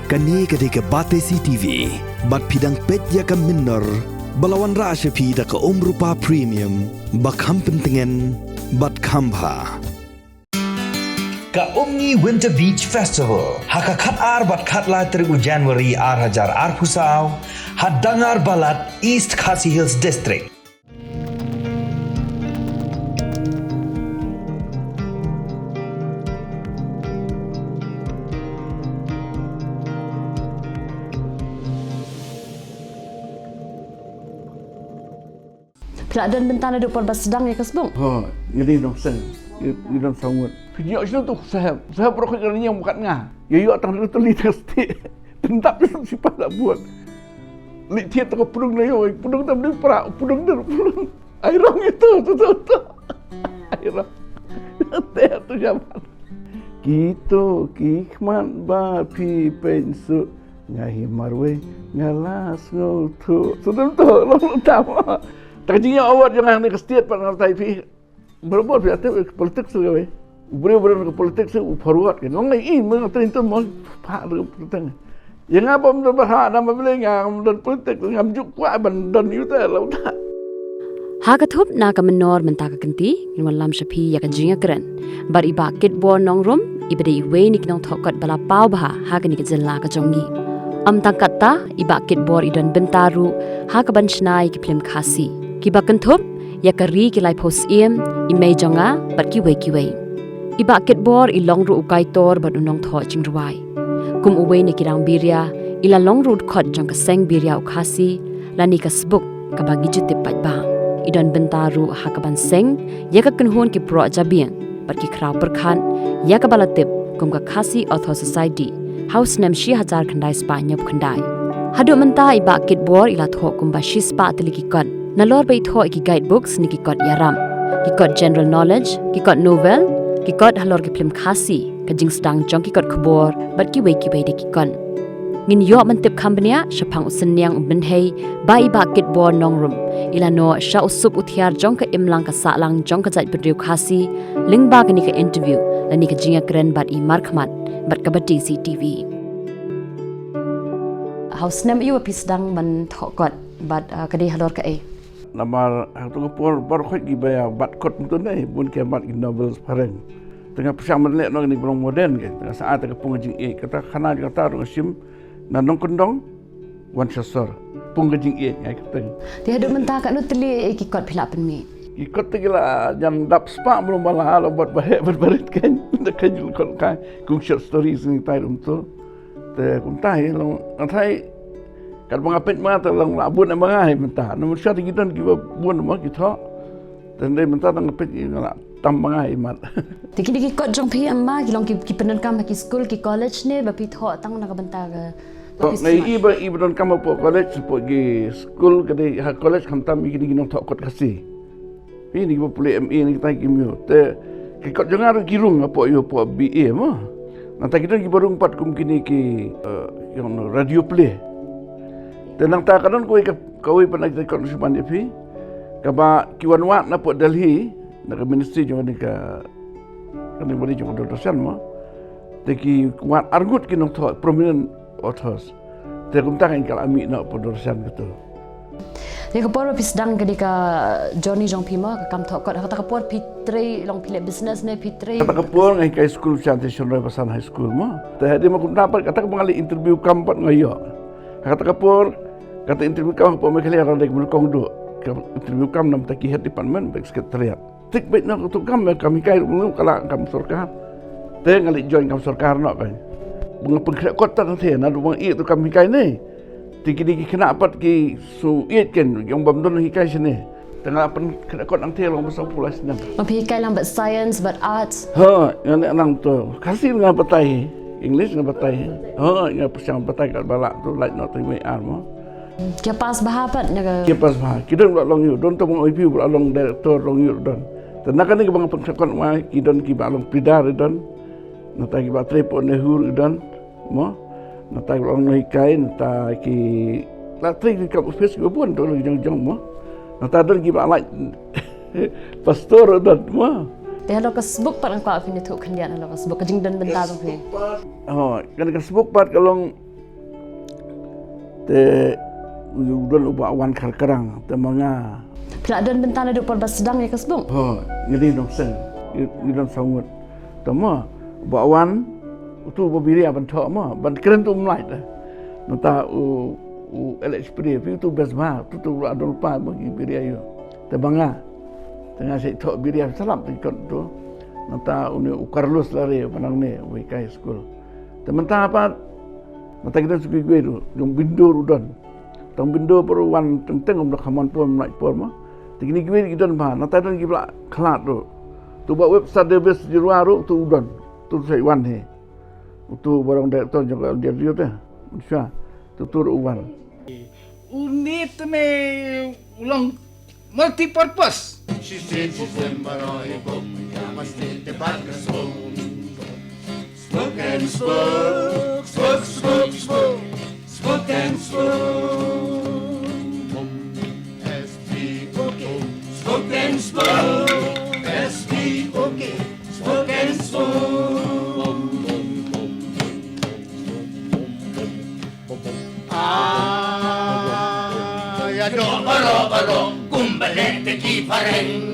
Kani ketika Batesi TV, bat pidang pet ya ka minor, balawan rasya pida ka rupa premium, bakham pentingan, bat kambha. Ka Omni Winter Beach Festival, haka khat ar bat khat la 3 Januari ar hajar ar pusau, had dangar balat East Khasi Hills District. Peladan bentana duk perbas sedang ya kasbung. Jadi dong sen, ini dong sangat. Video itu tuh saya perlu kerjanya yang bukan ngah. Ya atang itu lihat tentap itu siapa tak buat. Lihat tu pudung na yo, pudung tak beli perak, pudung airong itu tu. Airong. Teh tu zaman. Gitu kikman ba pi pensu ngahi marwe ngalas ngotu. Sudah tu long tahu. Tajinya awak jangan ni kestiat pada ngertai pi. Berbuat biasa politik sudah. Beri ke politik su forward kan. Orang lain mengerti itu mau pak politik. Yang apa menurut bahasa nama bilang yang dan politik ngam juk kuat dan itu lah tak. Hagatup na ka menor mentaka kenti ngin lam shapi ya ka jinga kren. Bar iba kit bo nong rum ibade iwe ni nong thokot bala pau bah ha ka ni ka jella ka jongi. Am tangkata iba kit bor idan bentaru ha ka banshnai ki film khasi. Kiba kentup ya ka ri ki lai pos imei jonga bar ki we. Iba kit bor i longru ukai tor bat unong tho chingruai. Kum uwe ni kirang birya ila longru khot jong ka seng birya ukhasi lani ka sbuk ka bagi jutip pat ba. Idan bentaru ha ka ban seng ya ka kenhon ki pro jabian bat ki kraw perkhan ya ka balatip kum ka khasi author society house nam shi hajar khandai spa nyap khandai. Hadu menta iba kit bor ila tho kum ba shi spa tli ki kon nalor bai tho ki guidebooks ni ki kot yaram ki kot general knowledge ki kot novel ki kot halor ki film khasi ka jing stang jong ki kot khbor bat ki we de ki kon ngin yo man tip company shapang usen yang ben hei bai ba kit bor nong rum ila no sha usup uthiar jong ka imlang ka sa lang jong ka jai bedriu khasi ling ba ka ni ka interview la ni ka jinga kren bat i markhmat bat ka Batesi TV house name you pisdang man thokot bat kadi halor ka Nama tu kapur baru kau gibaya bat kot betul ni pun kemat in novel sekarang. Tengah persiang menelak nong ni belum modern ke. Tengah saat tengah pengajing kata khana kata orang sim nanong kendong wan sasor pengajing ngai kata. Dia ada mentah kat nu teli ikut pila penmi. Ikut tegila jam dap spa belum malah lo buat bahaya berbarit kan. Dekat jul kot kan kung short stories ni tai tu. Te kung tai lo antai kalau mengapit mata lang labun ang mga mentah, namun siya kita kita buat nama kita, dan dia mentah tang ngapit ngala tam mga imat. Tiki kot jong pi amma kilong ki penan kam ki school ki college ne ba pi tho tang na ka banta ga. Nei iba don kam po college po gi school kadi ha college kam tam gi ginong tho kot kasi. Ini gi pule ME ni kita gi myo. Te ki kot jong aru girung po yo po BA mo. Nanti kita gi barung pat kum kini ki yang radio play. Tenang tak kadang kau pernah kita konsumen ini, kaba kiwan wat na po Delhi, nak ministry juga ni ka, kan boleh juga dosen mo, tapi wat argut kinong thot prominent authors, tapi kum tak ingkal ami nak po dosen gitu. Dia kapor pisdang kadi ka Johnny Jong Pima ka kam thok kata kapor pitre long pile business ne pitre. Kata kapor ngai ka school Chantation Roy Pasan High School mo, tapi dia makum dapat kata mengali interview kampat ngayo. Kata kapor kata interview kau apa mereka lihat orang menukang dua interview kau nam taki head department baik sekretariat tik baik nak untuk kami kaya belum kalau kami sorkar teh ngali join kami sorkar nak kan bunga pengkira kota nanti na rumah itu kami kaya ni tiki kena apa ki su iat kan yang bamdon hikai sini tengah pengkira kota nanti orang besar pula sini hikai lang but science but arts yang nang tu kasih dengan batai English dengan batai yang persiang batai kat balak tu like not terima armo. Kia pas bahapat naga. Kia pas bahap. Kita nak long you. Don tu mung IPU long director long you don. Tenaga ni kebang pengkon mai kidon ki balong pidar don. Nata ki batre po nehur don. Mo. Nata long noi kai nata ki la tri ki kap office ko pun tu jong mo. Nata don ki balai pastor don mo. Dia lo kasbuk parang ko afin itu kendian lo kasbuk kajing dan bentang tu. Kan kasbuk pat kalong te udon ubah wan kerang te manga Keadaan bentana duk por sedang ya kasbung. oh ngeli dong sen idon sangut tama ubah wan tu bobiri aban tho ma ban keren tu mlai ta nata u LHP tu besma tu adon pa bagi biri ayo te manga tengah saya tho biri salam tikot tu nata uni Carlos lari panang ne WK school tementang apa mata kita suki gue tu yang bindur udon tang bindur peruan tentang umdah kaman pun naik pun mah tinggi gue kita bah nata dan kita kelat tu buat website database di luar tu udon tu saya wan he tu barang direktor juga dia tu Malaysia tu tur uwan unit me ulang multi-purpose. She said she's in Baroy book, I must take the back and smoke. Smoke and smoke, smoke, smoke, smoke, smoke and smoke. S-P-O-K, smoke and smoke, S-P-O-K, smoke and smoke. Ya dong baro kumbalik teki pareng.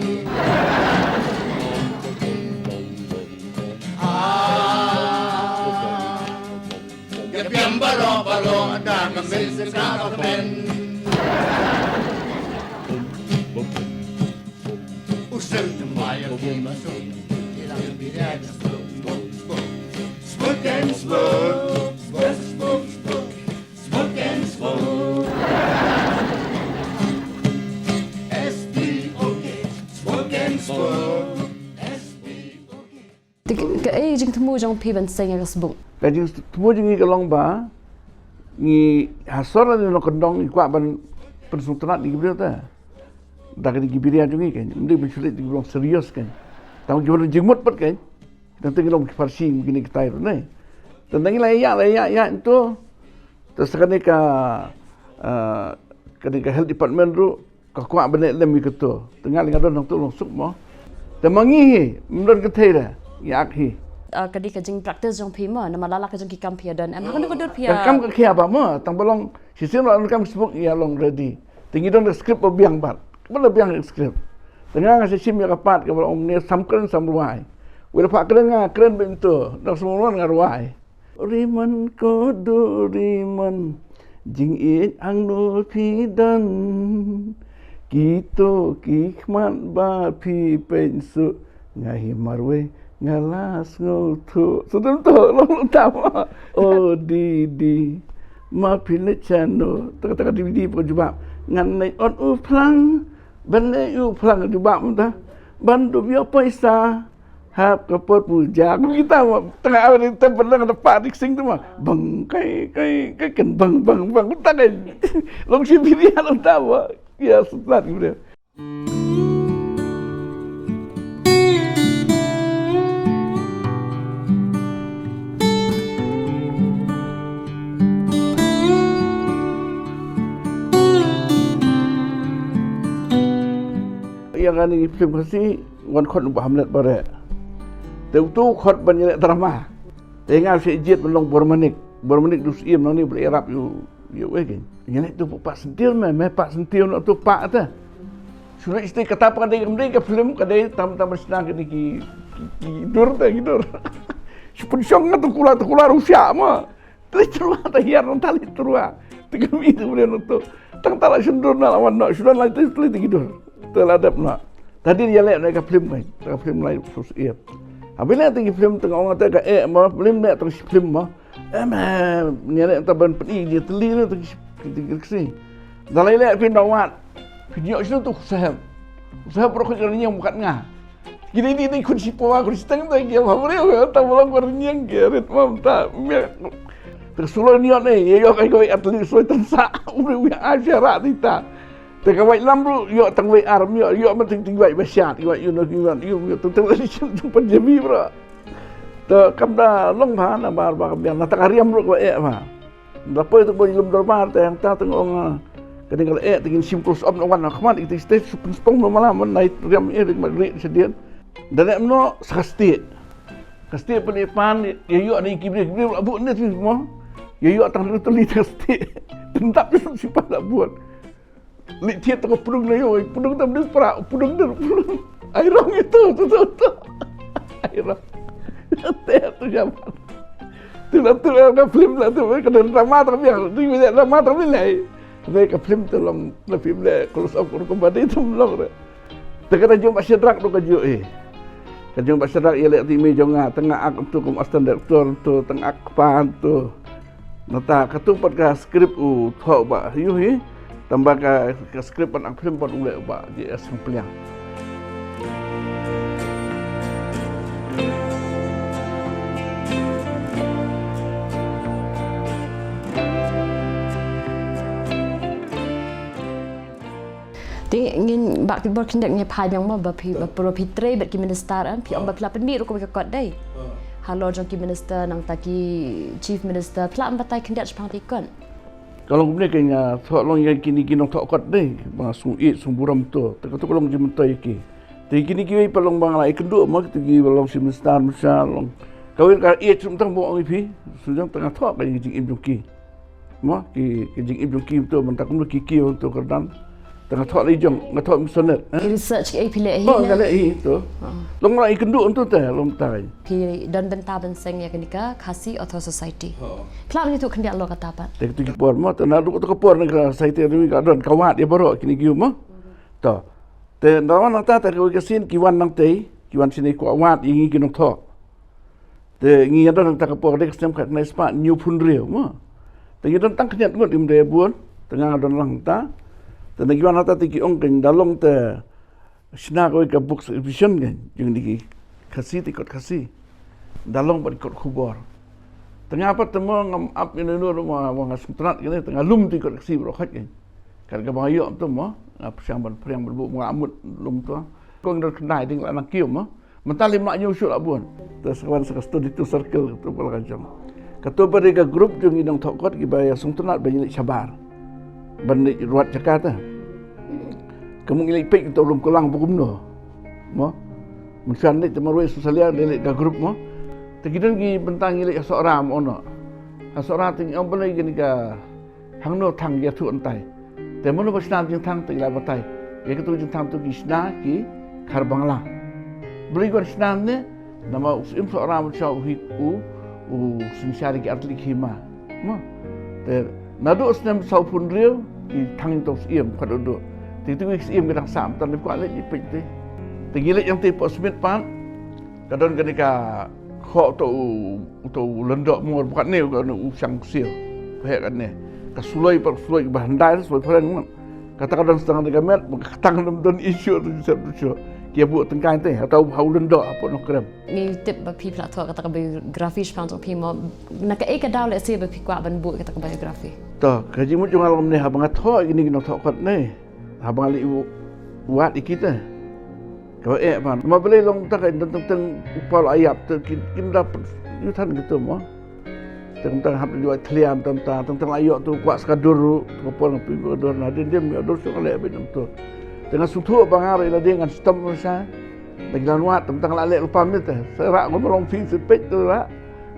Ya piang baro ada ngambil sekarang pen. Usel temaya masuk hilang biar smoke smoke and smoke smoke smoke smoke smoke and smoke. Ke jing temu jong pi ban seng ya kasbung. kaji semua jengi kalong ba ni hasor ni no kendong ni kwa ban pensultanat di gibria ta dak di gibria jengi kan ndi mensulit di gibria serius kan tahu gibria jengmut pat kan nanti kita farsi begini kita itu ne tentang ya itu terus kan ka health department ru ka kwa benek lem gitu tengah linga don tu long suk mo temangi mendon ketera ya akhi Kadi ka jing praktis jong pi ma nama lala ka jong ki kam pia dan am hakan ko dot pia. Kam ka kia ba mo tang bolong sistem la kam sibuk ya long ready. Tinggi don script biang bat. Bala biang script. Tengah nga sim ya kapat ka bolong ne samkren samruai. Wala pa kren bento dong semua nga ruai. Riman ko do riman jing it ang no pi dan. Kito kikman ba pi pensu ngahi marwe ngalas ngotu sudem to long tama oh di ma pile chano taka DVD po juba ngan nei on u plang ban nei u plang juba mta ban du bio paisa hap ka pot puja kita tengah awal kita pernah ada padik sing tu mah bang kai kan bang tak kan long si video long tawa ya setelah gitu. Yang kan ini film kasi wan khot ubah hamlet bare tu khot banyak drama tengah si jet melong bormanik dus iem nang ni bererap you again ini tu pak sentil me pak sentil nak tu pak ta sudah istri kata apa kadai kemudian ke film kadai tam senang ki dur sepun syong tu kula Rusia ma tali terua ta hiar nang tali terua tiga itu boleh tu tang tala sendur na lawan nak sudah lah tali tidur teladap nak. Tadi dia lihat mereka film lain sus ia. Apabila tinggi film tengah orang kata film nak terus film mah. Ni lihat taban peni dia teli tu tinggi sini. Dalam lihat film dawat. Video itu tu usaha perokok yang bukan ngah. Gini ni kunci poa kunci tengah tu dia favorit tak boleh kurang gerit mam tak. Tersulah ni yo kai atlet suai tensa udah asyara kita. Tengah wait lamru, yo tang wait arm, yo penting wait besyat, yo tentang lagi jumpa jemi bro. Te kamda long ba na bar biar na takariam bro ko ma. Dapat itu boleh lum dormar yang ta tengong kadang kalau tingin sim close up wan khman itu stage spong malam night riam rik sedian. Dan no sakasti. Kasti penipan yo ni kibri abu ni semua. Yo tang lu tu li testi. Tentap tu si pada buat. Li tiat tu pudung na yo, pudung tam dia pra, pudung dia pudung. Airong itu tu. Airong. Teh tu zaman. Tu lah film lah tu, kena drama tapi yang tu drama tapi lai. Mereka film tu long film le close up ko badi tu long re. Tekana jom masyarakat tu kajo Kajong masyarakat ia lek timi jonga tengah ak tu kum astan direktor tu tengah akpan tu. Nata katupat ka skrip u thau ba yu hi tambah ka skrip pan ak film pan ulek ba je asam pliang. Ingin bak tibor kindak ngai panjang ma bapi pro pitre bat ki minister an pi amba pelapen mi ro ko kot dai halo jong ki minister nang taki chief minister pelan batai kindak sepang tikon Kalau kemudian kena thok long yang kini thok kot dai ba sung it sung buram tu tak tu long jimentai ki ti kini ki palong bang lai kenduk ma tu ki long si minister misal long kawin ka it sum tang bo ngi pi sujang tengah thok ka jing im jong ki ma ki jing im jong ki tu mentak mu ki untuk kerdan tengah thok li jong ngathok misonet research ki pile hi oh kala hi tu long lai kenduk tu teh long tai pi dan benta benseng ya kenika khasi auto society pelan ni tu kendak lo kata apa tek tu ki por ma tu na lu tu por ni ka sai te ni ka don kawat dia baro kini ki ma to te ndawan ta ta ko kesin ki wan nang te ki wan sini ko awat ingi ki nong thok te ngi don ta ka por dek sem khat nai spa new phun riu ma te ngi don tang knyat ngot im de buon tengah don lang ta te ngi wan ta ti ki ong ken dalong te sina ko ka books vision kan jeng di khasi ti kot khasi dalong ba kot khubor tengah apa temo ngam ap ini nur ma wang sutrat kene tengah lum ti kot khasi bro khat kan kan ka ba yo tu mo ap siang ban priang bu ngamut lum tu ko ndak nai ding la nak kiu mo mentali mak nyu syuk la buan terus kawan studi tu circle tu pala kajam ketua pada grup jung idong thokot ki ba sutrat ba ni sabar ban ni ruat Jakarta kamu ngi pek tu lum kolang bu kumno mo mensan ni temarwe sosial ni ka grup mo tegidan gi bentang ngi seorang ono seorang ting om beli gini ka hangno thang ya tu antai te mono basnan jing thang te la batai ye ketu jing thang tu ki sna ki khar bangla beli gon snan ne nama usim seorang chau hi u sinsari ki atlik hima mo te nadu usnem sau pun riu ki thang to iem khadodo ti tu ki iem gedang sam tan ko ale ni pek te tegile yang te posmit pan kadon gani ka kho tu lendok mor bukan ni kan usang sil pek kan ni kasuloi per suloi bahandai suloi peren kata-kata setengah 3 meter ketang dan isu tu sebut dia buat tengkai teh atau hau lendok apa nak krem ni tip ba pi platform kata biografi span tu pi mo nak e ka daw le se ba pi kwa ban bu kata biografi to kaji mu jung alam ni ha bangat tho ini nak thok kot ni ha bangali buat kita kalau pan ma beli long tak tentang upal ayap tu kin dapat yutan gitu mo tentang hab jual tliam tentang ayok tu kuat skadur kopol pi dor na dia dor so le benam tu dengan sutu bangar ila dia dengan sistem masa dengan wat tentang lale lupa mit serak ko long fi sepet tu la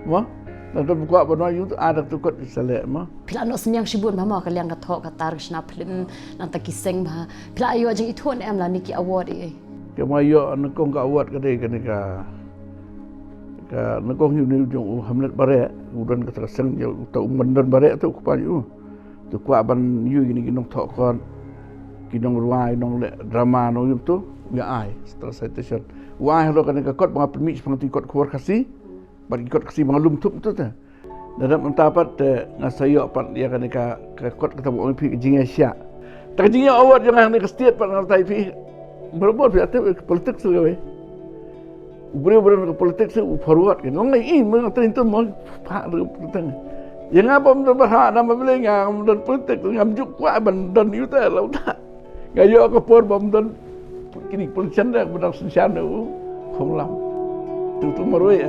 mo dan buka bano yu tu ada tu kot sale mo pila no senyang sibun mama ka liang ka thok ka tar sna film nan ta kiseng ba pila ayo jeng ithon em la niki award e ke ma yo nakong ka award ka dei ka nakong yu ni jong hamlet bare udan ka teraseng yo ta umman bare tu ku pa yu tu kwa ban yu ni ginong thok kon kinong ruai nong le drama nong yu tu ya ai setelah citation wai lo kan ka kot ba permit seperti kot kuar kasi ba kot kasi malum tup tu ta dalam mentapat ngasayo pat dia kan ka kot kata bo pi jing Asia tak jing award jangan ni kestiat pat ngai pi berbuat pi ate politik segawe beri ke politik se forward kan ngai in meng tu mo pa lu teng yang apa berbahak nama beli ngam dan politik ngam juk kwa ban dan yu ta lau ta ngayo ka por bom dan kini polisian dah benar sensian tu không lắm tu maroi